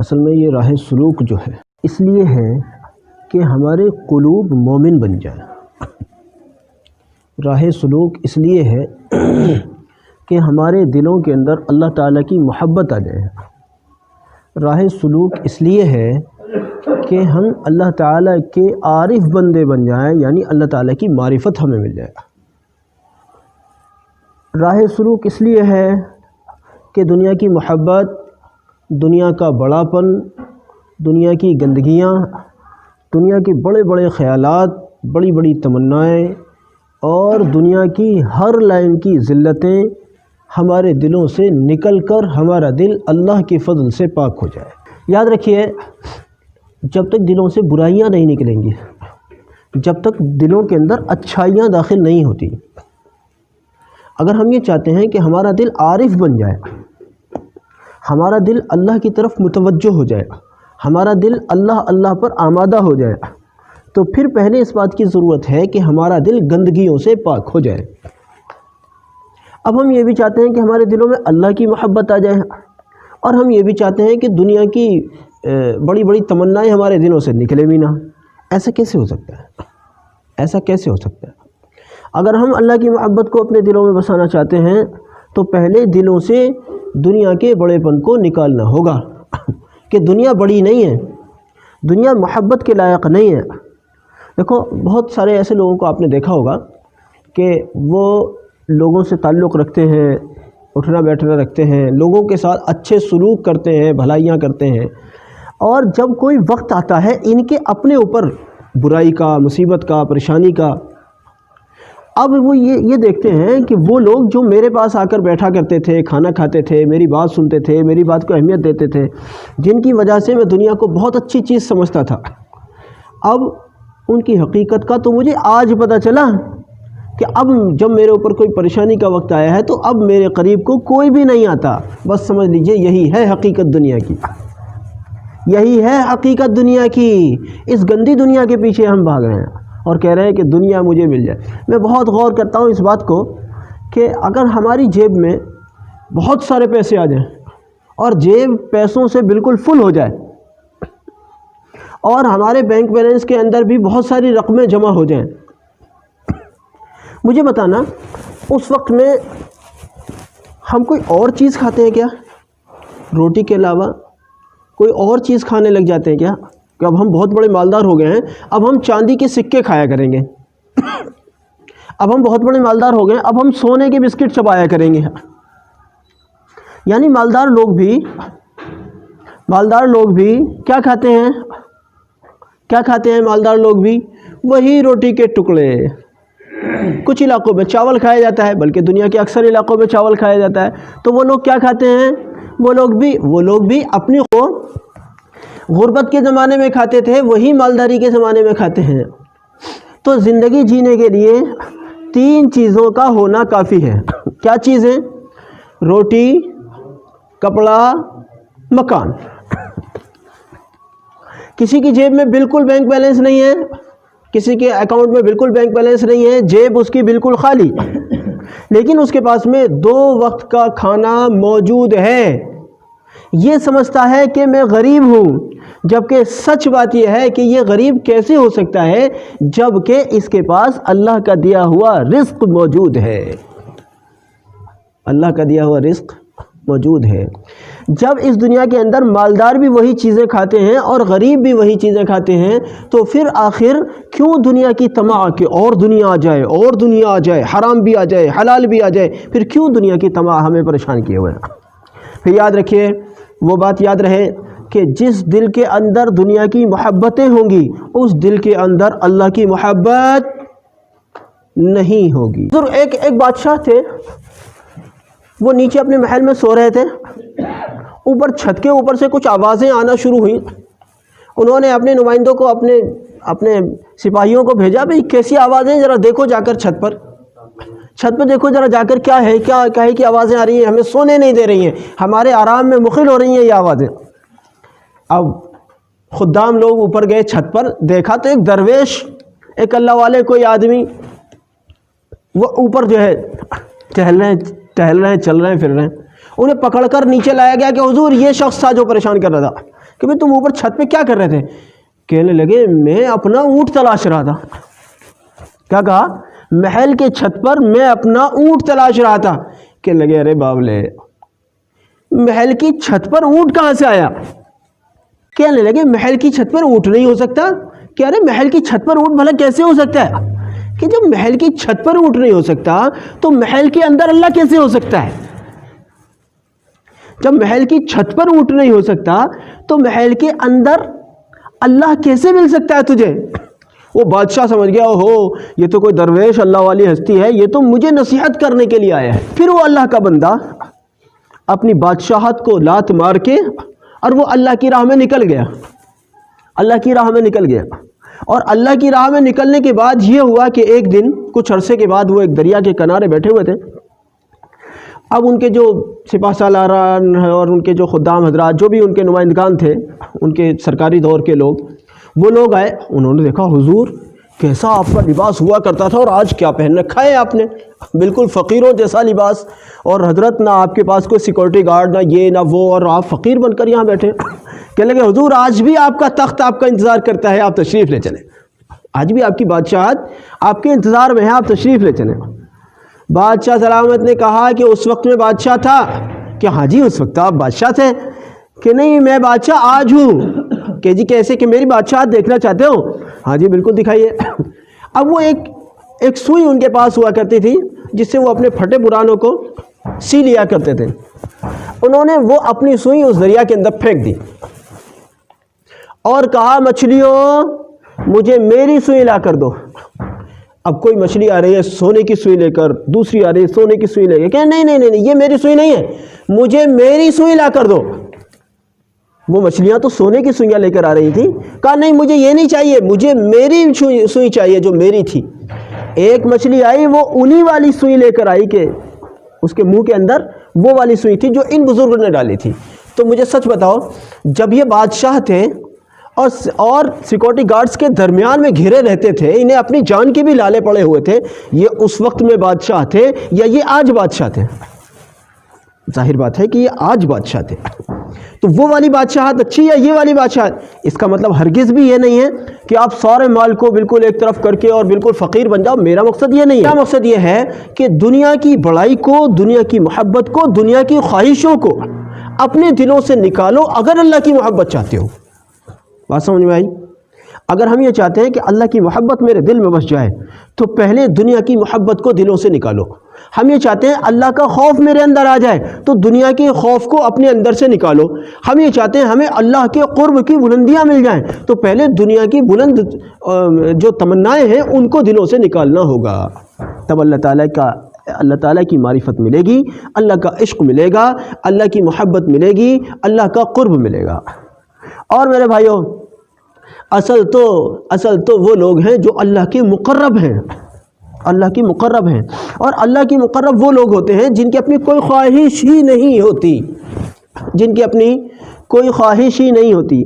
اصل میں یہ راہ سلوک جو ہے اس لیے ہے کہ ہمارے قلوب مومن بن جائے۔ راہ سلوک اس لیے ہے کہ ہمارے دلوں کے اندر اللہ تعالیٰ کی محبت آ جائے۔ راہ سلوک اس لیے ہے کہ ہم اللہ تعالیٰ کے عارف بندے بن جائیں، یعنی اللہ تعالیٰ کی معرفت ہمیں مل جائے۔ راہ سلوک اس لیے ہے کہ دنیا کی محبت، دنیا کا بڑا پن، دنیا کی گندگیاں، دنیا کے بڑے بڑے خیالات، بڑی بڑی تمنائیں اور دنیا کی ہر لائن کی ذلتیں ہمارے دلوں سے نکل کر ہمارا دل اللہ کے فضل سے پاک ہو جائے۔ یاد رکھیے، جب تک دلوں سے برائیاں نہیں نکلیں گی، جب تک دلوں کے اندر اچھائیاں داخل نہیں ہوتی، اگر ہم یہ چاہتے ہیں کہ ہمارا دل عارف بن جائے، ہمارا دل اللہ کی طرف متوجہ ہو جائے، ہمارا دل اللہ پر آمادہ ہو جائے، تو پھر پہلے اس بات کی ضرورت ہے کہ ہمارا دل گندگیوں سے پاک ہو جائے۔ اب ہم یہ بھی چاہتے ہیں کہ ہمارے دلوں میں اللہ کی محبت آ جائے، اور ہم یہ بھی چاہتے ہیں کہ دنیا کی بڑی بڑی تمنائیں ہمارے دلوں سے نکلے بھی نہ۔ ایسا کیسے ہو سکتا ہے؟ ایسا کیسے ہو سکتا ہے؟ اگر ہم اللہ کی محبت کو اپنے دلوں میں بسانا چاہتے ہیں تو پہلے دلوں سے دنیا کے بڑے پن کو نکالنا ہوگا کہ دنیا بڑی نہیں ہے، دنیا محبت کے لائق نہیں ہے۔ دیکھو، بہت سارے ایسے لوگوں کو آپ نے دیکھا ہوگا کہ وہ لوگوں سے تعلق رکھتے ہیں، اٹھنا بیٹھنا رکھتے ہیں، لوگوں کے ساتھ اچھے سلوک کرتے ہیں، بھلائیاں کرتے ہیں، اور جب کوئی وقت آتا ہے ان کے اپنے اوپر برائی کا، مصیبت کا، پریشانی کا، اب وہ یہ دیکھتے ہیں کہ وہ لوگ جو میرے پاس آ کر بیٹھا کرتے تھے، کھانا کھاتے تھے، میری بات سنتے تھے، میری بات کو اہمیت دیتے تھے، جن کی وجہ سے میں دنیا کو بہت اچھی چیز سمجھتا تھا، اب ان کی حقیقت کا تو مجھے آج پتہ چلا کہ اب جب میرے اوپر کوئی پریشانی کا وقت آیا ہے تو اب میرے قریب کو کوئی بھی نہیں آتا۔ بس سمجھ لیجئے یہی ہے حقیقت دنیا کی، یہی ہے حقیقت دنیا کی۔ اس گندی دنیا کے پیچھے ہم بھاگ رہے ہیں اور کہہ رہے ہیں کہ دنیا مجھے مل جائے۔ میں بہت غور کرتا ہوں اس بات کو کہ اگر ہماری جیب میں بہت سارے پیسے آ جائیں اور جیب پیسوں سے بالکل فل ہو جائے، اور ہمارے بینک بیلنس کے اندر بھی بہت ساری رقمیں جمع ہو جائیں، مجھے بتانا اس وقت میں ہم کوئی اور چیز کھاتے ہیں کیا؟ روٹی کے علاوہ کوئی اور چیز کھانے لگ جاتے ہیں کیا؟ کہ اب ہم بہت بڑے مالدار ہو گئے ہیں، اب ہم چاندی کے سکے کھایا کریں گے، اب ہم بہت بڑے مالدار ہو گئے ہیں، اب ہم سونے کے بسکٹ چبایا کریں گے۔ یعنی مالدار لوگ بھی کیا کھاتے ہیں؟ کیا کھاتے ہیں مالدار لوگ بھی؟ وہی روٹی کے ٹکڑے۔ کچھ علاقوں میں چاول کھایا جاتا ہے، بلکہ دنیا کے اکثر علاقوں میں چاول کھایا جاتا ہے، تو وہ لوگ کیا کھاتے ہیں؟ وہ لوگ بھی اپنی غربت کے زمانے میں کھاتے تھے، وہی مالداری کے زمانے میں کھاتے ہیں۔ تو زندگی جینے کے لیے 3 چیزوں کا ہونا کافی ہے۔ کیا چیزیں؟ روٹی، کپڑا، مکان۔ کسی کی جیب میں بالکل بینک بیلنس نہیں ہے، کسی کے اکاؤنٹ میں بالکل بینک بیلنس نہیں ہے، جیب اس کی بالکل خالی، لیکن اس کے پاس میں 2 وقت کا کھانا موجود ہے۔ یہ سمجھتا ہے کہ میں غریب ہوں، جبکہ سچ بات یہ ہے کہ یہ غریب کیسے ہو سکتا ہے جبکہ اس کے پاس اللہ کا دیا ہوا رزق موجود ہے۔ اللہ کا دیا ہوا رزق موجود ہے۔ جب اس دنیا کے اندر مالدار بھی وہی چیزیں کھاتے ہیں اور غریب بھی وہی چیزیں کھاتے ہیں، تو پھر آخر کیوں دنیا کی طمع کہ اور دنیا آ جائے، اور دنیا آ جائے، حرام بھی آ جائے، حلال بھی آ جائے، پھر کیوں دنیا کی طمع ہمیں پریشان کیے ہوئے ہیں؟ پھر یاد رکھیے، وہ بات یاد رہے کہ جس دل کے اندر دنیا کی محبتیں ہوں گی، اس دل کے اندر اللہ کی محبت نہیں ہوگی۔ ایک بادشاہ تھے، وہ نیچے اپنے محل میں سو رہے تھے، اوپر چھت کے اوپر سے کچھ آوازیں آنا شروع ہوئیں۔ انہوں نے اپنے نمائندوں کو، اپنے سپاہیوں کو بھیجا، بھئی کیسی آوازیں، ذرا دیکھو جا کر چھت پہ دیکھو ذرا جا کر، کیا ہے، کیا کہے کی آوازیں آ رہی ہیں، ہمیں سونے نہیں دے رہی ہیں، ہمارے آرام میں مخل ہو رہی ہیں یہ آوازیں۔ اب خدام لوگ اوپر گئے چھت پر، دیکھا تو ایک درویش، ایک اللہ والے کوئی آدمی، وہ اوپر جو ہے ٹہل رہے ہیں، چل رہے ہیں، پھر رہے ہیں۔ انہیں پکڑ کر نیچے لایا گیا کہ حضور یہ شخص تھا جو پریشان کر رہا تھا، کہ بھئی تم اوپر چھت پہ کیا کر رہے تھے؟ کہنے لگے میں اپنا اونٹ تلاش رہا تھا۔ کیا کہا؟ محل کے چھت پر میں اپنا اونٹ تلاش رہا تھا۔ کہنے لگے ارے باولے، محل کی چھت پر اونٹ کہاں سے آیا؟ کہنے لگے محل کی چھت پر اونٹ نہیں ہو سکتا۔ کہہ رہے محل کی چھت پر اونٹ بھلا کیسے ہو سکتا ہے؟ کہ جب محل کی چھت پر اونٹ نہیں ہو سکتا تو محل کے اندر اللہ کیسے ہو سکتا ہے؟ جب محل کی چھت پر اونٹ نہیں ہو سکتا تو محل کے اندر اللہ کیسے مل سکتا ہے تجھے؟ وہ بادشاہ سمجھ گیا ہو یہ تو کوئی درویش اللہ والی ہستی ہے، یہ تو مجھے نصیحت کرنے کے لیے آیا ہے۔ پھر وہ اللہ کا بندہ اپنی بادشاہت کو لات مار کے اور وہ اللہ کی راہ میں نکل گیا، اللہ کی راہ میں نکل گیا۔ اور اللہ کی راہ میں نکلنے کے بعد یہ ہوا کہ ایک دن کچھ عرصے کے بعد وہ ایک دریا کے کنارے بیٹھے ہوئے تھے۔ اب ان کے جو سپاہ سالاران اور ان کے جو خدام حضرات جو بھی ان کے نمائندگان تھے، ان کے سرکاری دور کے لوگ، وہ لوگ آئے، انہوں نے دیکھا حضور کیسا آپ کا لباس ہوا کرتا تھا اور آج کیا پہن رکھا ہے آپ نے، بالکل فقیروں جیسا لباس، اور حضرت نہ آپ کے پاس کوئی سیکورٹی گارڈ، نہ یہ نہ وہ، اور آپ فقیر بن کر یہاں بیٹھے۔ کہنے لگے حضور آج بھی آپ کا تخت آپ کا انتظار کرتا ہے، آپ تشریف لے چلیں، آج بھی آپ کی بادشاہت آپ کے انتظار میں ہے، آپ تشریف لے چلیں۔ بادشاہ سلامت نے کہا کہ اس وقت میں بادشاہ تھا؟ کہ ہاں جی اس وقت آپ بادشاہ تھے۔ کہ نہیں میں بادشاہ آج ہوں۔ کہ جی کیسے؟ کہ میری بادشاہت دیکھنا چاہتے ہو؟ ہاں جی بالکل دکھائیے۔ اب وہ ایک سوئی ان کے پاس ہوا کرتی تھی جس سے وہ اپنے پھٹے پرانوں کو سی لیا کرتے تھے۔ انہوں نے وہ اپنی سوئی اس دریا کے اندر پھینک دی اور کہا مچھلیوں مجھے میری سوئی لا کر دو۔ اب کوئی مچھلی آ رہی ہے سونے کی سوئی لے کر، دوسری آ رہی ہے سونے کی سوئی لے کر، کہ نہیں نہیں نہیں یہ میری سوئی نہیں ہے، مجھے میری سوئی لا کر دو۔ وہ مچھلیاں تو سونے کی سوئیاں لے کر آ رہی تھی، کہا نہیں مجھے یہ نہیں چاہیے، مجھے میری سوئی چاہیے جو میری تھی۔ ایک مچھلی آئی وہ انہی والی سوئی لے کر آئی کہ اس کے منہ کے اندر وہ والی سوئی تھی جو ان بزرگوں نے ڈالی تھی۔ تو مجھے سچ بتاؤ، جب یہ بادشاہ تھے اور سیکورٹی گارڈز کے درمیان میں گھرے رہتے تھے، انہیں اپنی جان کے بھی لالے پڑے ہوئے تھے، یہ اس وقت میں بادشاہ تھے یا یہ آج بادشاہ تھے؟ ظاہر بات ہے کہ یہ آج بادشاہ تھے۔ تو وہ والی بادشاہت اچھی یا یہ والی بادشاہت؟ اس کا مطلب ہرگز بھی یہ نہیں ہے کہ آپ سارے مال کو بالکل ایک طرف کر کے اور بالکل فقیر بن جاؤ۔ میرا مقصد یہ نہیں ہے۔ میرا مقصد یہ ہے کہ دنیا کی بڑائی کو، دنیا کی محبت کو، دنیا کی خواہشوں کو اپنے دلوں سے نکالو اگر اللہ کی محبت چاہتے ہو۔ بات سمجھ میں آئی؟ اگر ہم یہ چاہتے ہیں کہ اللہ کی محبت میرے دل میں بس جائے تو پہلے دنیا کی محبت کو دلوں سے نکالو۔ ہم یہ چاہتے ہیں اللہ کا خوف میرے اندر آ جائے تو دنیا کے خوف کو اپنے اندر سے نکالو۔ ہم یہ چاہتے ہیں ہمیں اللہ کے قرب کی بلندیاں مل جائیں تو پہلے دنیا کی بلند جو تمنائیں ہیں ان کو دلوں سے نکالنا ہوگا، تب اللہ تعالیٰ کی معرفت ملے گی، اللہ کا عشق ملے گا، اللہ کی محبت ملے گی، اللہ کا قرب ملے گا۔ اور میرے بھائیوں، اصل تو وہ لوگ ہیں جو اللہ کے مقرب ہیں، اللہ کی مقرب ہیں، اور اللہ کی مقرب وہ لوگ ہوتے ہیں جن کی اپنی کوئی خواہش ہی نہیں ہوتی، جن کی اپنی کوئی خواہش ہی نہیں ہوتی۔